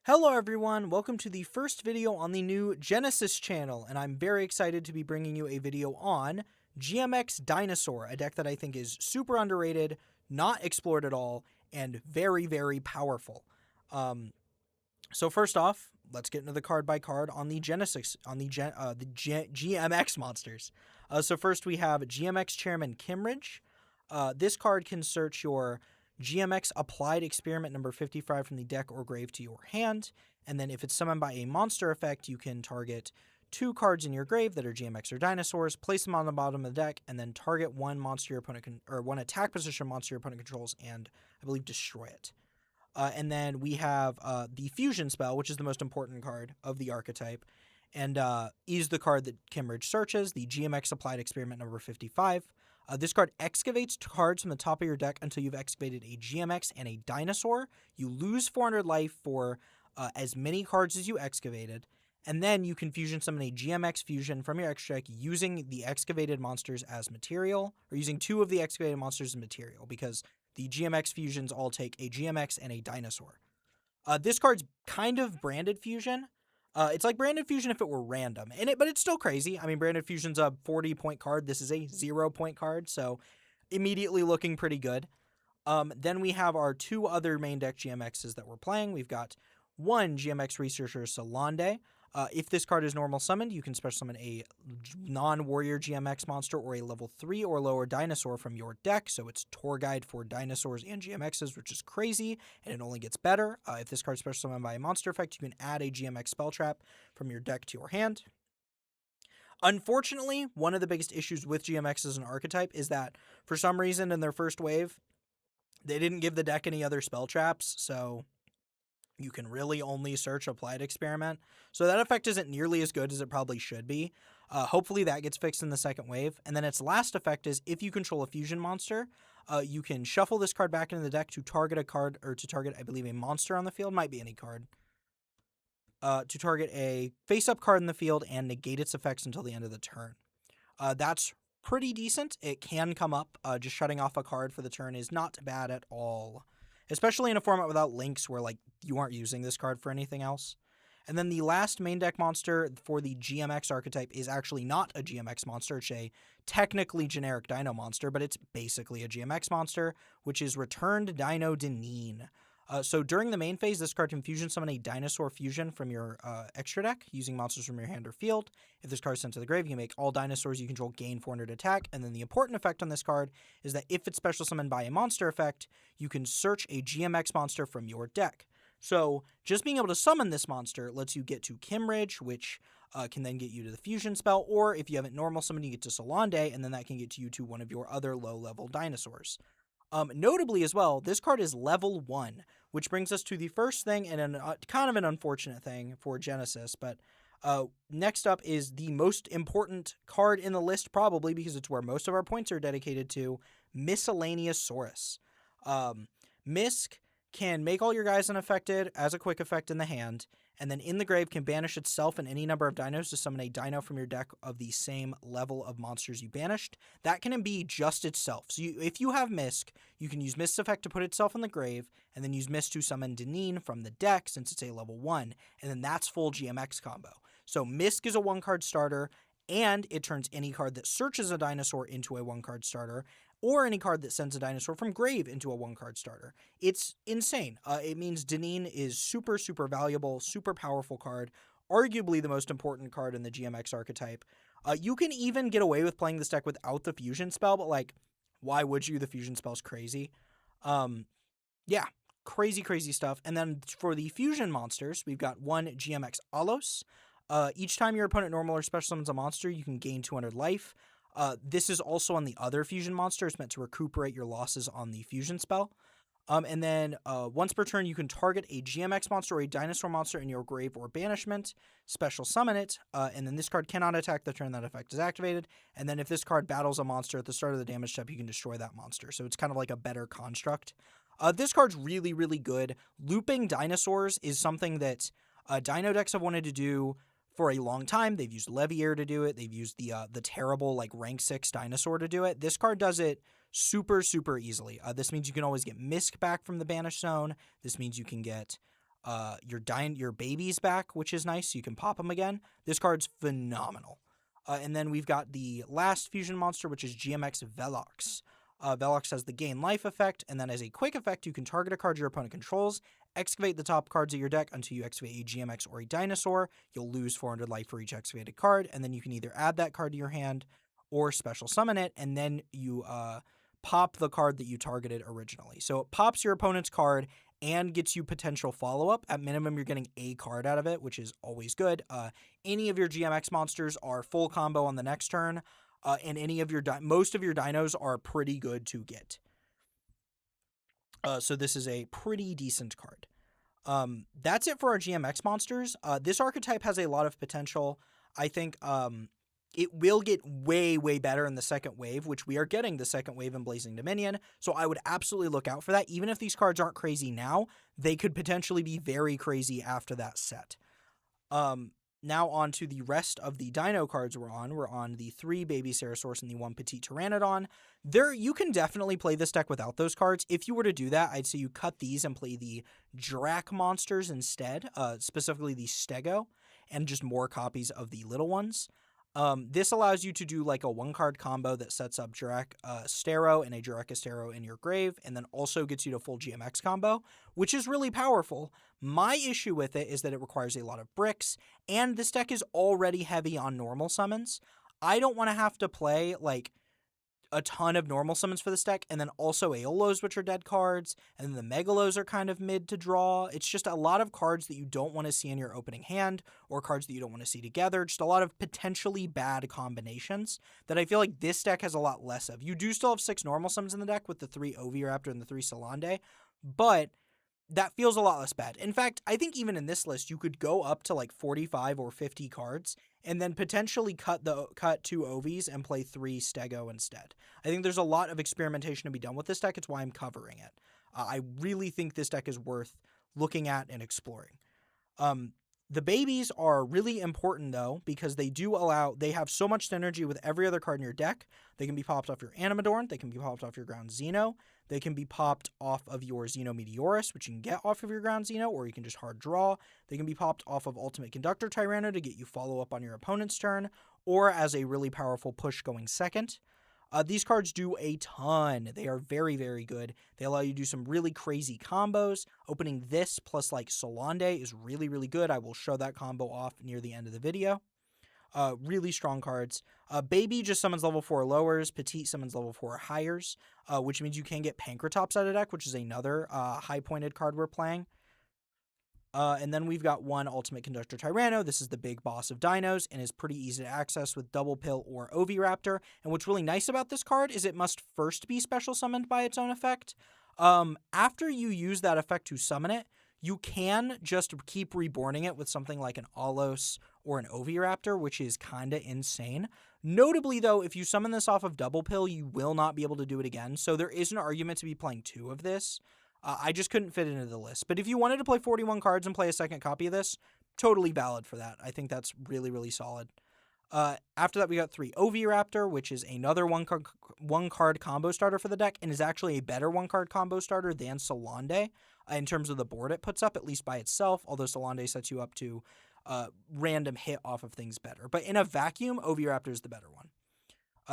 Hello everyone, welcome to the first video on the new Genesys channel, and I'm very excited to be bringing you a video on GMX Dinosaur, a deck that I think is super underrated, not explored at all, and very, very powerful. So first off, let's get into the card by card on the Genesys, on the GMX monsters. So first we have GMX Chairman Kimridge. This card can search your GMX Applied Experiment number 55 from the deck or grave to your hand, and then if it's summoned by a monster effect, you can target 2 cards in your grave that are GMX or dinosaurs, place them on the bottom of the deck, and then target one monster your opponent or one attack position monster your opponent controls, and I believe destroy it. And then we have the Fusion spell, which is the most important card of the archetype, and is the card that Kimridge searches, the GMX Applied Experiment number 55. This card excavates cards from the top of your deck until you've excavated a GMX and a dinosaur. You lose 400 life for as many cards as you excavated, and then you can fusion summon a GMX fusion from your extra deck using the excavated monsters as material, or using 2 of the excavated monsters as material, because the GMX fusions all take a GMX and a dinosaur. This card's kind of branded fusion. It's like branded fusion if it were random, but it's still crazy. I mean, branded fusion's a 40-point card. This is a 0-point card, so immediately looking pretty good. Then we have our 2 other main deck GMXs that we're playing. We've got one GMX Researcher Solande. If this card is normal summoned, you can special summon a non-warrior GMX monster or a level 3 or lower dinosaur from your deck. So it's tour guide for dinosaurs and GMXs, which is crazy, and it only gets better. If this card is special summoned by a monster effect, you can add a GMX spell trap from your deck to your hand. Unfortunately, one of the biggest issues with GMX as an archetype is that for some reason in their first wave, they didn't give the deck any other spell traps, so you can really only search Applied Experiment. So that effect isn't nearly as good as it probably should be. Hopefully that gets fixed in the second wave. And then its last effect is if you control a fusion monster, you can shuffle this card back into the deck to target a card, or to target, I believe, a monster on the field. Might be any card. To target a face-up card in the field and negate its effects until the end of the turn. That's pretty decent. It can come up. Just shutting off a card for the turn is not bad at all, especially in a format without links where like you aren't using this card for anything else. And then the last main deck monster for the GMX archetype is actually not a GMX monster. It's a technically generic dino monster, but it's basically a GMX monster, which is Returned Dino Deneen. So during the main phase, this card can fusion summon a dinosaur fusion from your extra deck using monsters from your hand or field. If this card is sent to the grave, you can make all dinosaurs you control gain 400 attack. And then the important effect on this card is that if it's special summoned by a monster effect, you can search a GMX monster from your deck. So just being able to summon this monster lets you get to Kimridge, which can then get you to the fusion spell, or if you haven't normal summoned, you get to Solande, and then that can get you to one of your other low-level dinosaurs. Notably as well, this card is level 1, which brings us to the first thing, and kind of an unfortunate thing for Genesys, but next up is the most important card in the list, probably because it's where most of our points are dedicated to, Miscellaneous Saurus. Misk can make all your guys unaffected as a quick effect in the hand, and then in the grave can banish itself and any number of dinos to summon a dino from your deck of the same level of monsters you banished. That can be just itself. So if you have Misk, you can use Misk's effect to put itself in the grave, and then use Misk to summon Deneen from the deck since it's a level 1, and then that's full GMX combo. So Misk is a 1-card starter, and it turns any card that searches a dinosaur into a 1-card starter, or any card that sends a dinosaur from grave into a 1-card starter. It's insane. It means Deneen is super, super valuable, super powerful card, arguably the most important card in the GMX archetype. You can even get away with playing this deck without the fusion spell, but like, why would you? The fusion spell's crazy. Yeah, crazy, crazy stuff. And then for the fusion monsters, we've got one GMX Alos. Each time your opponent normal or special summons a monster, you can gain 200 life. This is also on the other fusion monster. It's meant to recuperate your losses on the fusion spell. And then once per turn, you can target a GMX monster or a dinosaur monster in your grave or banishment, special summon it, and then this card cannot attack the turn that effect is activated. And then if this card battles a monster at the start of the damage step, you can destroy that monster. So it's kind of like a better construct. This card's really, really good. Looping dinosaurs is something that dino decks have wanted to do for a long time. They've used Levier to do it. They've used the terrible like rank 6 dinosaur to do it. This card does it super, super easily. This means you can always get Misk back from the banish zone. This means you can get your baby's back, which is nice. So you can pop them again. This card's phenomenal. And then we've got the last fusion monster, which is GMX Velox. Velox has the gain life effect, and then as a quick effect, you can target a card your opponent controls, excavate the top cards of your deck until you excavate a GMX or a dinosaur. You'll lose 400 life for each excavated card, and then you can either add that card to your hand or special summon it, and then you pop the card that you targeted originally. So it pops your opponent's card and gets you potential follow-up. At minimum, you're getting a card out of it, which is always good. Any of your GMX monsters are full combo on the next turn, and most of your dinos are pretty good to get. So this is a pretty decent card. That's it for our GMX monsters. This archetype has a lot of potential. I think it will get way, way better in the second wave, which we are getting the second wave in Blazing Dominion. So I would absolutely look out for that. Even if these cards aren't crazy now, they could potentially be very crazy after that set. Now on to the rest of the dino cards we're on. We're on the 3 Baby Ceresaurus and the 1 Petite Pteranodon. You can definitely play this deck without those cards. If you were to do that, I'd say you cut these and play the Drac monsters instead, specifically the Stego, and just more copies of the little ones. This allows you to do like a 1-card combo that sets up Drac Stero and a Drac Stero in your grave, and then also gets you to full GMX combo, which is really powerful. My issue with it is that it requires a lot of bricks, and this deck is already heavy on normal summons. I don't want to have to play like a ton of normal summons for this deck, and then also Aeolos, which are dead cards, and then the Megalos are kind of mid to draw. It's just a lot of cards that you don't want to see in your opening hand, or cards that you don't want to see together. Just a lot of potentially bad combinations that I feel like this deck has a lot less of. You do still have 6 normal summons in the deck with the 3 Oviraptor and the 3 Salande, but that feels a lot less bad. In fact, I think even in this list, you could go up to like 45 or 50 cards and then potentially cut 2 Ovis and play 3 Stego instead. I think there's a lot of experimentation to be done with this deck. It's why I'm covering it. I really think this deck is worth looking at and exploring. The babies are really important, though, because they have so much synergy with every other card in your deck. They can be popped off your Animadorn. They can be popped off your Ground Xeno. They can be popped off of your Xenometeorus, which you can get off of your Ground Xeno, or you can just hard draw. They can be popped off of Ultimate Conductor Tyranno to get you follow-up on your opponent's turn, or as a really powerful push going second. These cards do a ton. They are very, very good. They allow you to do some really crazy combos. Opening this plus like Solande is really, really good. I will show that combo off near the end of the video. Really strong cards. Baby just summons level 4 lowers. Petite summons level 4 highers, which means you can get Pankratops out of deck, which is another high-pointed card we're playing. And then we've got 1 Ultimate Conductor Tyranno. This is the big boss of dinos and is pretty easy to access with Double Pill or Oviraptor. And what's really nice about this card is it must first be special summoned by its own effect. After you use that effect to summon it, you can just keep reborning it with something like an Alos or an Oviraptor, which is kind of insane. Notably, though, if you summon this off of Double Pill, you will not be able to do it again. So there is an argument to be playing 2 of this. I just couldn't fit it into the list. But if you wanted to play 41 cards and play a second copy of this, totally valid for that. I think that's really, really solid. After that, we got 3 Oviraptor, which is another 1-card combo starter for the deck, and is actually a better 1-card combo starter than Solande in terms of the board it puts up, at least by itself, although Solande sets you up to random hit off of things better. But in a vacuum, Oviraptor is the better one.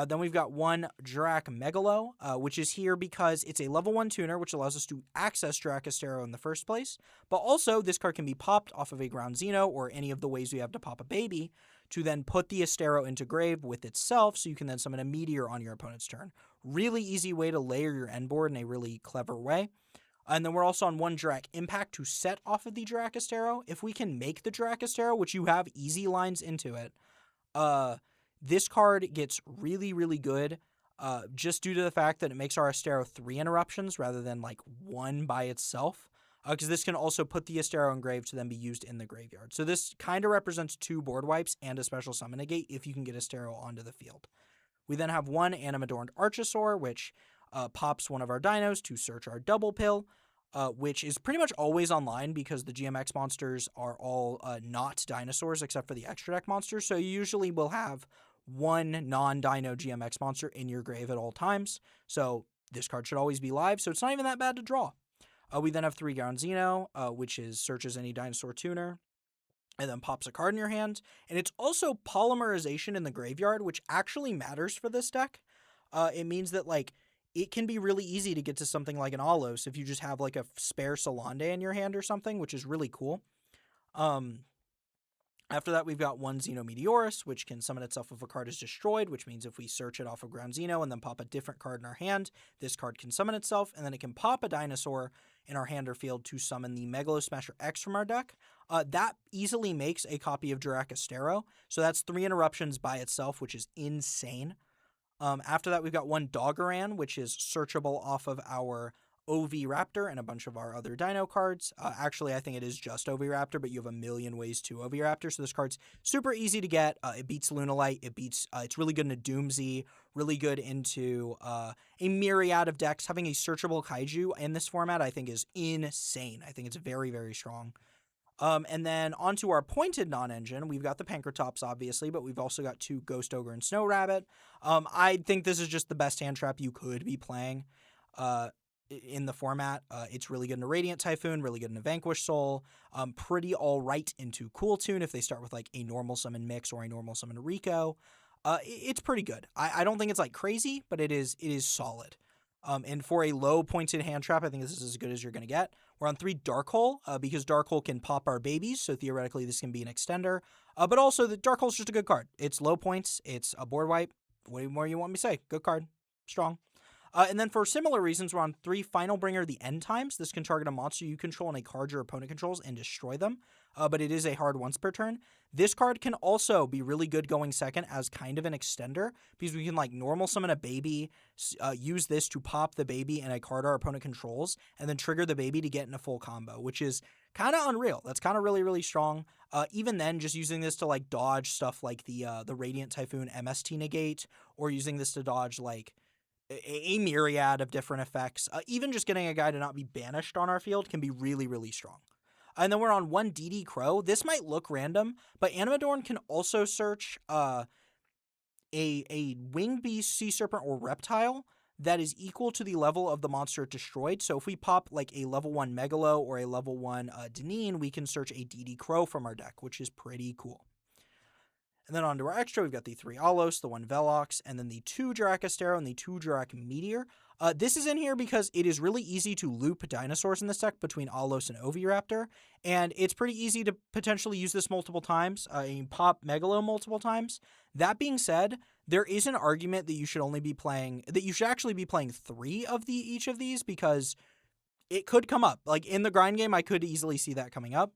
Then we've got 1 Drac Megalo, which is here because it's a level 1 tuner, which allows us to access Drac Astero in the first place. But also, this card can be popped off of a Ground Xeno or any of the ways we have to pop a baby to then put the Astero into grave with itself, so you can then summon a Meteor on your opponent's turn. Really easy way to layer your end board in a really clever way. And then we're also on 1 Drac Impact to set off of the Drac Astero. If we can make the Drac Astero, which you have easy lines into it, this card gets really, really good just due to the fact that it makes our Astero 3 interruptions rather than like 1 by itself. Because this can also put the Astero in grave to then be used in the graveyard. So this kind of represents 2 board wipes and a special summon negate if you can get Astero onto the field. We then have 1 Animadorned Archosaur, which pops one of our dinos to search our Double Pill, which is pretty much always online because the GMX monsters are all not dinosaurs except for the extra deck monsters. So you usually will have 1 non-dino GMX monster in your grave at all times. So this card should always be live, so it's not even that bad to draw. We then have 3 Groundzino, which is searches any dinosaur tuner, and then pops a card in your hand. And it's also polymerization in the graveyard, which actually matters for this deck. It means that, like, it can be really easy to get to something like an Alos if you just have, like, a spare Solande in your hand or something, which is really cool. After that, we've got 1 Xenometeorus, which can summon itself if a card is destroyed, which means if we search it off of Ground Xeno and then pop a different card in our hand, this card can summon itself, and then it can pop a dinosaur in our hand or field to summon the Megalo Smasher X from our deck. That easily makes a copy of Dracostero, so that's 3 interruptions by itself, which is insane. After that, we've got 1 Doggeran, which is searchable off of our OV Raptor and a bunch of our other dino cards. Actually, I think it is just OV Raptor, but you have a million ways to OV Raptor, so this card's super easy to get. It beats Lunalite. It's really good into Doomsy, really good into a myriad of decks. Having a searchable Kaiju in this format, I think, is insane. I think it's very, very strong. And then onto our pointed non-engine, we've got the Pankratops, obviously, but we've also got 2 Ghost Ogre and Snow Rabbit. I think this is just the best hand trap you could be playing in the format. It's really good into Radiant Typhoon, really good into Vanquish Soul, pretty all right into Cool Tune if they start with, like, a normal summon Mix or a normal summon Rico. It's pretty good. I don't think it's, like, crazy, but it is solid. And for a low pointed hand trap, I think this is as good as you're going to get. We're on 3 Dark Hole, because Dark Hole can pop our babies, so theoretically this can be an extender. But also, the Dark Hole's just a good card. It's low points, it's a board wipe. What more you want me to say? Good card. Strong. And then for similar reasons, we're on 3 Final Bringer the End Times. This can target a monster you control and a card your opponent controls and destroy them, but it is a hard once per turn. This card can also be really good going second as kind of an extender, because we can, like, normal summon a baby, use this to pop the baby and a card our opponent controls, and then trigger the baby to get in a full combo, which is kind of unreal. That's kind of really, really strong. Even then, just using this to, like, dodge stuff like the Radiant Typhoon MST negate, or using this to dodge, like, a myriad of different effects. Even just getting a guy to not be banished on our field can be really, really strong. And then we're on 1 DD Crow. This might look random, but Animadorn can also search a winged beast, sea serpent, or reptile that is equal to the level of the monster it destroyed. So if we pop, like, a level 1 Megalo or a level 1 Deneen, we can search a DD Crow from our deck, which is pretty cool. And then onto our extra, we've got the 3 Alos, the 1 Velox, and then the 2 Dracostero and the 2 Drac Meteor. This is in here because it is really easy to loop dinosaurs in this deck between Alos and Oviraptor, and it's pretty easy to potentially use this multiple times, pop Megalo multiple times. That being said, there is an argument that you should actually be playing 3 of each of these, because it could come up. Like, in the grind game, I could easily see that coming up.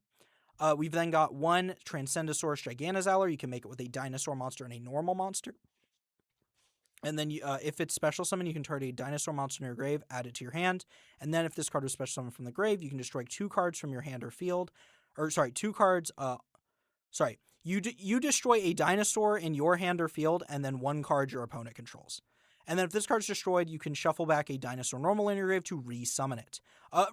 We've then got 1 Transcendosaurus Giganosaur. You can make it with a dinosaur monster and a normal monster. And then if it's special summon, you can target a dinosaur monster in your grave, add it to your hand. And then if this card was special summoned from the grave, you can destroy 2 cards from your hand or field. You destroy a dinosaur in your hand or field, and then 1 card your opponent controls. And then if this card's destroyed, you can shuffle back a dinosaur normal in your grave to re-summon it.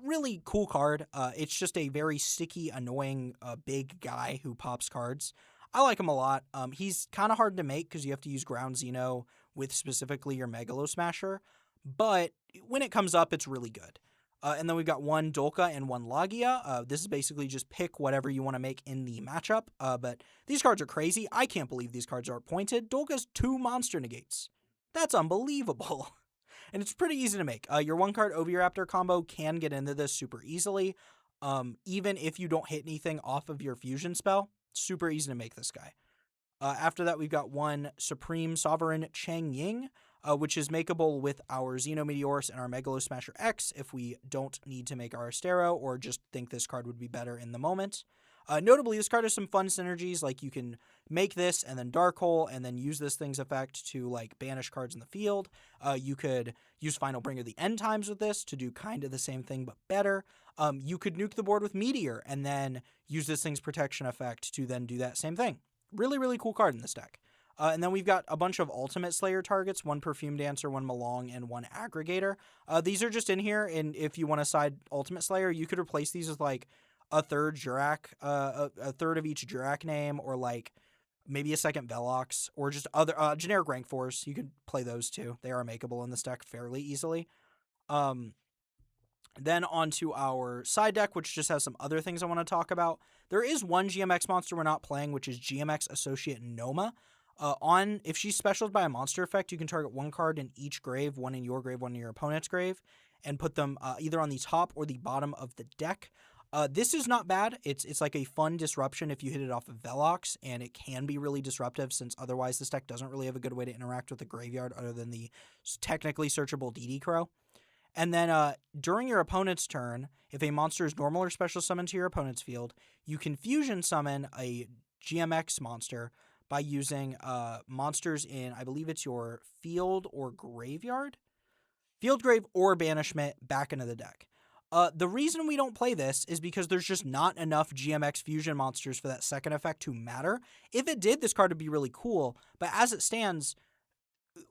Really cool card. It's just a very sticky, annoying, big guy who pops cards. I like him a lot. He's kind of hard to make because you have to use Ground Xeno with specifically your Megalo Smasher. But when it comes up, it's really good. And then we've got 1 Dolka and 1 Lagia. This is basically just pick whatever you want to make in the matchup. But these cards are crazy. I can't believe these cards are pointed. Dolka's 2 monster negates. That's unbelievable. And it's pretty easy to make. Your 1-card Oviraptor combo can get into this super easily. Even if you don't hit anything off of your fusion spell, super easy to make this guy. After that, we've got 1 Supreme Sovereign Chang Ying, which is makeable with our Xenometeorus and our Megalo Smasher X if we don't need to make our Astero or just think this card would be better in the moment. Notably, this card has some fun synergies, like you can make this and then Dark Hole and then use this thing's effect to, like, banish cards in the field. You could use Final Bringer the End Times with this to do kind of the same thing but better. You could nuke the board with Meteor and then use this thing's protection effect to then do that same thing. Really, really cool card in this deck. And then we've got a bunch of Ultimate Slayer targets, 1 Perfume Dancer, 1 Malong, and 1 Aggregator. These are just in here, and if you want to side Ultimate Slayer, you could replace these with, like, a third Jurak, a third of each Jurak name, or, like, maybe a second Velox, or just other generic rank 4s. You could play those too. They are makeable in this deck fairly easily. Then onto our side deck, which just has some other things I want to talk about. There is one GMX monster we're not playing, which is GMX Associate Noma. If she's specialed by a monster effect, you can target one card in each grave, one in your grave, one in your opponent's grave, and put them either on the top or the bottom of the deck. This is not bad. It's like a fun disruption if you hit it off of Velox, and it can be really disruptive since otherwise this deck doesn't really have a good way to interact with the graveyard other than the technically searchable DD Crow. And then during your opponent's turn, if a monster is normal or special summoned to your opponent's field, you can fusion summon a GMX monster by using monsters in, I believe it's your field or graveyard? Field, grave, or banishment back into the deck. The reason we don't play this is because there's just not enough GMX fusion monsters for that second effect to matter. If it did, this card would be really cool, but as it stands,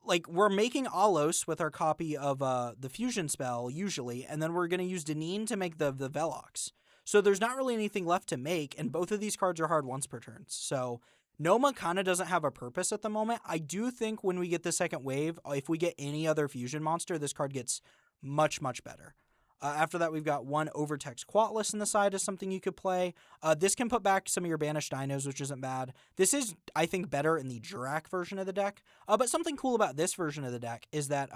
like, we're making Alos with our copy of the fusion spell, usually, and then we're going to use Deneen to make the Velox. So there's not really anything left to make, and both of these cards are hard once per turn. So Noma kind of doesn't have a purpose at the moment. I do think when we get the second wave, if we get any other fusion monster, this card gets much, much better. After that, we've got one Overtext Quatless in the side as something you could play. This can put back some of your banished dinos, which isn't bad. This is, I think, better in the Jurak version of the deck. But something cool about this version of the deck is that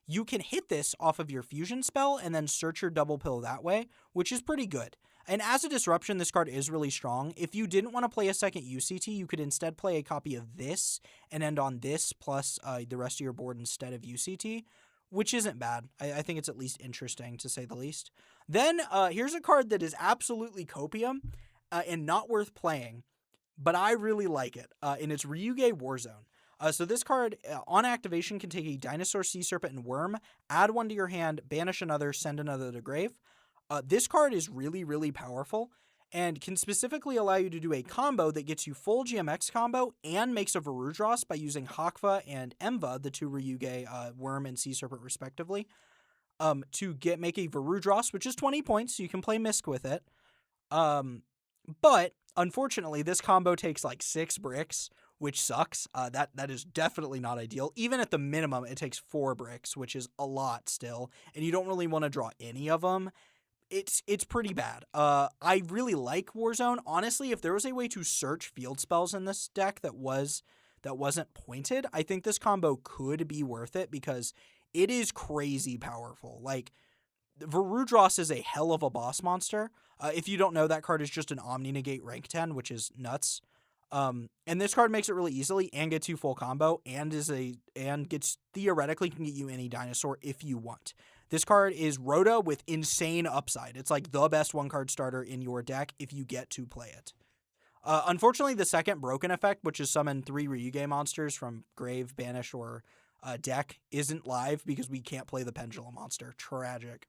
you can hit this off of your fusion spell and then search your double pill that way, which is pretty good. And as a disruption, this card is really strong. If you didn't want to play a second UCT, you could instead play a copy of this and end on this plus the rest of your board instead of UCT, which isn't bad. I think it's at least interesting, to say the least. Then here's a card that is absolutely copium and not worth playing, but I really like it, and it's Ryuge Warzone. So this card, on activation, can take a Dinosaur, Sea Serpent, and Worm, add one to your hand, banish another, send another to grave. This card is really, really powerful and can specifically allow you to do a combo that gets you full GMX combo and makes a Varudras by using Hakva and Emva, the two Ryuge, Worm and Sea Serpent respectively, to make a Varudras, which is 20 points, so you can play Misk with it. But unfortunately, this combo takes like 6 bricks, which sucks. That is definitely not ideal. Even at the minimum, it takes 4 bricks, which is a lot still, and you don't really want to draw any of them. It's pretty bad. I really like Warzone. Honestly, if there was a way to search field spells in this deck that wasn't pointed, I think this combo could be worth it because it is crazy powerful. Like, Varudras is a hell of a boss monster. If you don't know, that card is just an Omni Negate rank 10, which is nuts. And this card makes it really easily and gets you full combo and gets theoretically can get you any dinosaur if you want. This card is Rhoda with insane upside. It's like the best one-card starter in your deck if you get to play it. Unfortunately, the second broken effect, which is summon 3 Ryuge monsters from grave, banish, or deck, isn't live because we can't play the Pendulum monster. Tragic.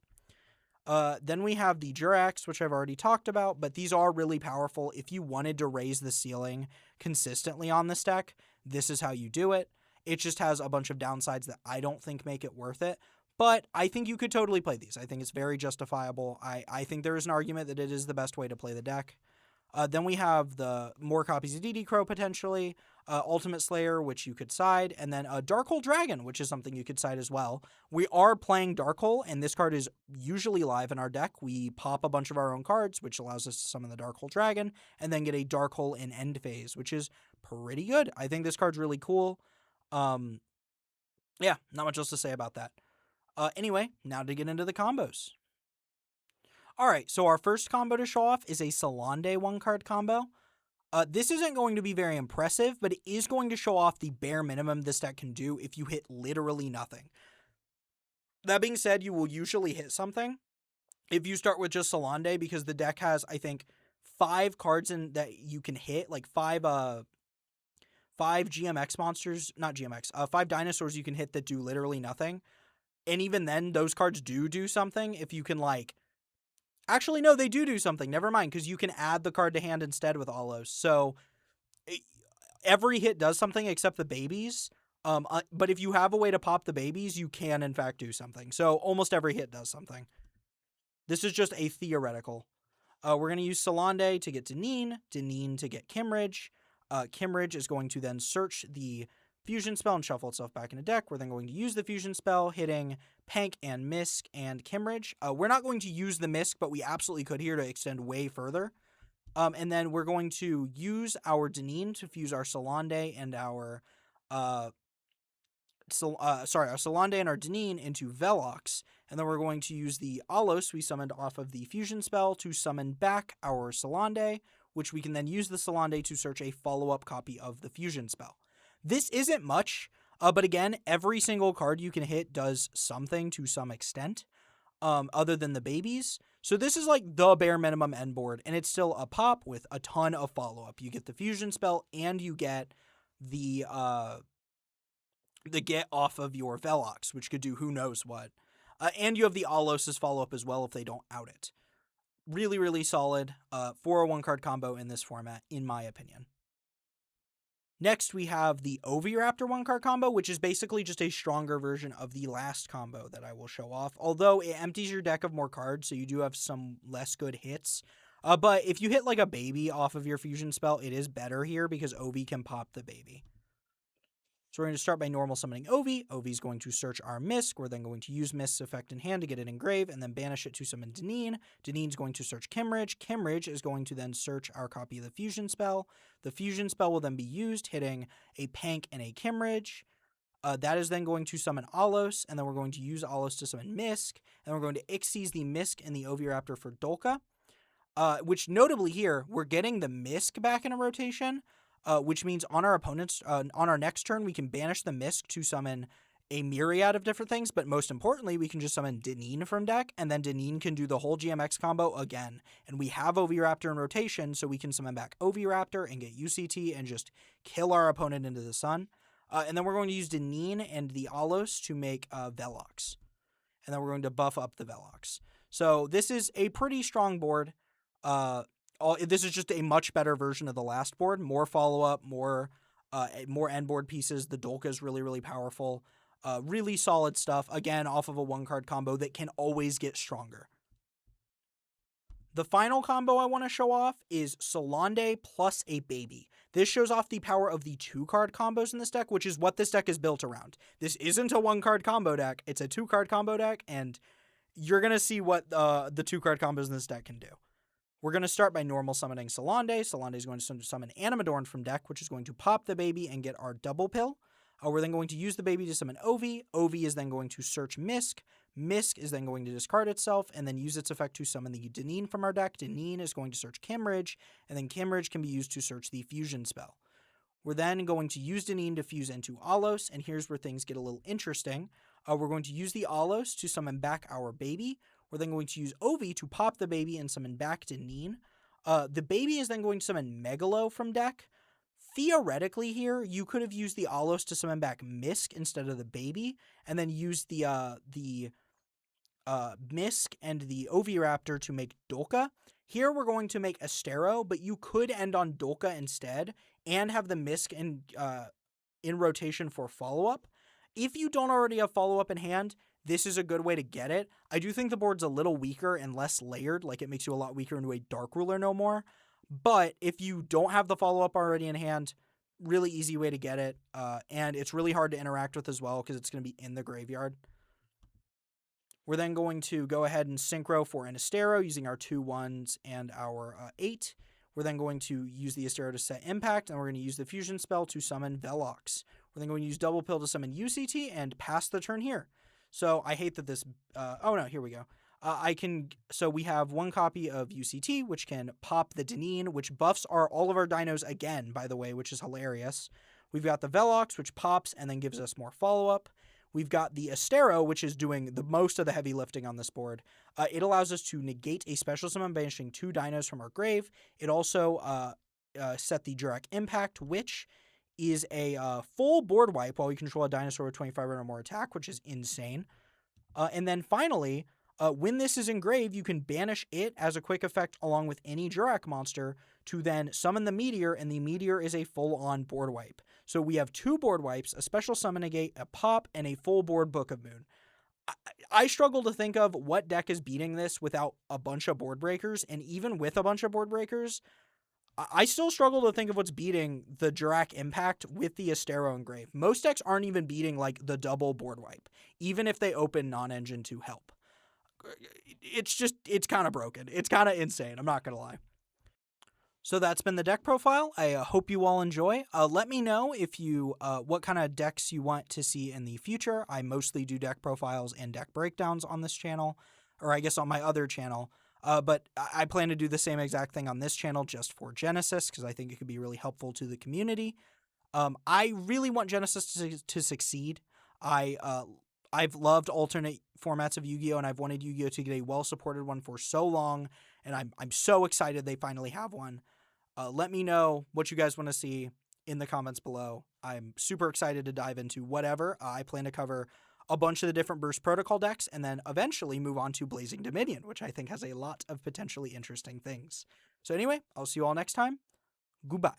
Then we have the Jurax, which I've already talked about, but these are really powerful. If you wanted to raise the ceiling consistently on this deck, this is how you do it. It just has a bunch of downsides that I don't think make it worth it. But I think you could totally play these. I think it's very justifiable. I think there is an argument that it is the best way to play the deck. Then we have the more copies of DD Crow potentially, Ultimate Slayer, which you could side, and then a Dark Dragon, which is something you could side as well. We are playing Dark and this card is usually live in our deck. We pop a bunch of our own cards, which allows us to summon the Dark Dragon, and then get a Dark in end phase, which is pretty good. I think this card's really cool. Yeah, not much else to say about that. Anyway, now to get into the combos. Alright, so our first combo to show off is a Salande one-card combo. This isn't going to be very impressive, but it is going to show off the bare minimum this deck can do if you hit literally nothing. That being said, you will usually hit something if you start with just Salande, because the deck has, I think, 5 cards in that you can hit, like 5 GMX monsters, not GMX, 5 dinosaurs you can hit that do literally nothing. And even then, those cards do something if you can, like... Actually, no, they do something. Never mind, because you can add the card to hand instead with Alos. So, every hit does something except the babies. But if you have a way to pop the babies, you can, in fact, do something. So, almost every hit does something. This is just a theoretical. We're going to use Salande to get Deneen to get Kimridge. Kimridge is going to then search the fusion spell and shuffle itself back into deck. We're then going to use the fusion spell, hitting Pank and Misk and Kimmeridge. We're not going to use the Misk, but we absolutely could here to extend way further. And then we're going to use our Deneen to fuse our Solande and our our Solande and our Deneen into Velox, and then we're going to use the Alos we summoned off of the fusion spell to summon back our Solande, which we can then use the Solande to search a follow-up copy of the fusion spell. This isn't much, but again, every single card you can hit does something to some extent, other than the babies. So this is like the bare minimum end board, and it's still a pop with a ton of follow-up. You get the fusion spell, and you get the get off of your Velox, which could do who knows what. And you have the Alos' follow-up as well if they don't out it. Really, really solid 401 card combo in this format, in my opinion. Next, we have the Oviraptor 1-card combo, which is basically just a stronger version of the last combo that I will show off, although it empties your deck of more cards, so you do have some less good hits. But if you hit like a baby off of your fusion spell, it is better here because Ovi can pop the baby. So we're going to start by normal summoning Ovi. Ovi is going to search our Misk. We're then going to use Misk's effect in hand to get it in grave, and then banish it to summon Deneen. Deneen's going to search Kimmeridge. Kimmeridge is going to then search our copy of the fusion spell. The fusion spell will then be used, hitting a Pank and a Kimmeridge. That is then going to summon Alos, and then we're going to use Alos to summon Misk, and we're going to Xyz the Misk and the Oviraptor for Dolka. Which notably here, we're getting the Misk back in a rotation, which means on our opponent's on our next turn, we can banish the Misk to summon a myriad of different things, but most importantly, we can just summon Deneen from deck, and then Deneen can do the whole GMX combo again. And we have Oviraptor in rotation, so we can summon back Oviraptor and get UCT and just kill our opponent into the sun. And then we're going to use Deneen and the Alos to make Velox. And then we're going to buff up the Velox. So this is a pretty strong board. This is just a much better version of the last board. More follow-up, more end board pieces. The Dolka is really, really powerful. Really solid stuff. Again, off of a 1-card combo that can always get stronger. The final combo I want to show off is Solande plus a baby. This shows off the power of the 2-card combos in this deck, which is what this deck is built around. This isn't a 1-card combo deck. It's a 2-card combo deck, and you're going to see what the 2-card combos in this deck can do. We're going to start by normal summoning Solande. Solande is going to summon Animadorn from deck, which is going to pop the baby and get our double pill. We're then going to use the baby to summon Ovi. Ovi is then going to search Misk. Misk is then going to discard itself and then use its effect to summon the Deneen from our deck. Deneen is going to search Kimmeridge, and then Kimmeridge can be used to search the fusion spell. We're then going to use Deneen to fuse into Alos, and here's where things get a little interesting. We're going to use the Alos to summon back our baby. We're then going to use Ovi to pop the baby and summon back Deneen. The baby is then going to summon Megalo from deck. Theoretically here, you could have used the Alos to summon back Misk instead of the baby, and then use the Misk and the Oviraptor to make Dolka. Here we're going to make Astero, but you could end on Dolka instead and have the Misk in rotation for follow-up. If you don't already have follow-up in hand, this is a good way to get it. I do think the board's a little weaker and less layered, like it makes you a lot weaker into a Dark Ruler no more. But if you don't have the follow-up already in hand, really easy way to get it. And it's really hard to interact with as well because it's going to be in the graveyard. We're then going to go ahead and synchro for an Astero using our 2 1s and our 8. We're then going to use the Astero to set impact, and we're going to use the fusion spell to summon Velox. We're then going to use double pill to summon UCT and pass the turn here. So I hate that this, oh no, here we go. So we have 1 copy of UCT, which can pop the Deneen, which buffs all of our dinos again, by the way, which is hilarious. We've got the Velox, which pops and then gives us more follow-up. We've got the Astero, which is doing the most of the heavy lifting on this board. It allows us to negate a special summon, banishing 2 dinos from our grave. It also set the Jurak Impact, which is a full board wipe while we control a dinosaur with 25 or more attack, which is insane. And then finally, when this is engraved, you can banish it as a quick effect along with any Jurak monster to then summon the Meteor, and the Meteor is a full-on board wipe. So we have 2 board wipes, a special summon negate, a pop, and a full board Book of Moon. I struggle to think of what deck is beating this without a bunch of board breakers, and even with a bunch of board breakers, I still struggle to think of what's beating the Jirac Impact with the Astero Engrave. Most decks aren't even beating like the double board wipe, even if they open non-engine to help. It's kind of broken. It's kind of insane. I'm not going to lie. So that's been the deck profile. I hope you all enjoy. Let me know if you what kind of decks you want to see in the future. I mostly do deck profiles and deck breakdowns on this channel, or I guess on my other channel. But I plan to do the same exact thing on this channel just for Genesys because I think it could be really helpful to the community. I really want Genesys to succeed. I've loved alternate formats of Yu-Gi-Oh! And I've wanted Yu-Gi-Oh! To get a well-supported one for so long, and I'm so excited they finally have one. Let me know what you guys want to see in the comments below. I'm super excited to dive into whatever. I plan to cover a bunch of the different Burst Protocol decks and then eventually move on to Blazing Dominion, which I think has a lot of potentially interesting things. So anyway, I'll see you all next time. Goodbye.